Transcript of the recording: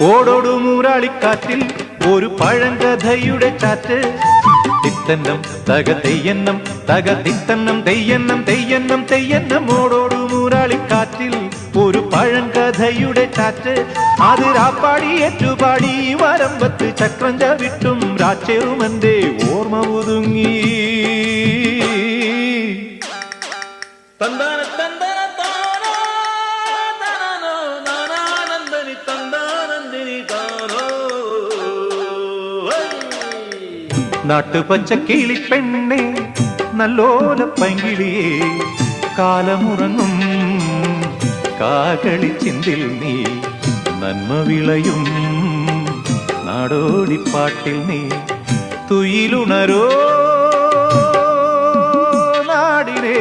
ഓടോടും ഊരാളിക്കാറ്റിൽ ഒരു പഴങ്കഥയുടെ ചാറ്റ്. തിത്തന്നം തക തെയ്യന്നം തക തിത്തന്നം തെയ്യന്നം തെയ്യന്നം തെയ്യന്നം. ഓടോടും ഊരാളിക്കാറ്റിൽ ഒരു പഴങ്കഥയുടെ ചാറ്റ്. അത് രാപ്പാടി ഏറ്റുപാടി വരമ്പത്ത് ചക്രം ചവിട്ടും രാച്ചെറുമന്റെ ഓർമ്മ ഒതുങ്ങി. നാട്ടുപച്ച കിളിപ്പെണ്ണേ നല്ലോല പൈങ്കിളിയേ, കാലമുറങ്ങും കാകളി ചിന്തിൽ നീ നന്മ വിളയും നാടോടിപ്പാട്ടിൽ നീ തുയിലുണരോ നാടിനേ.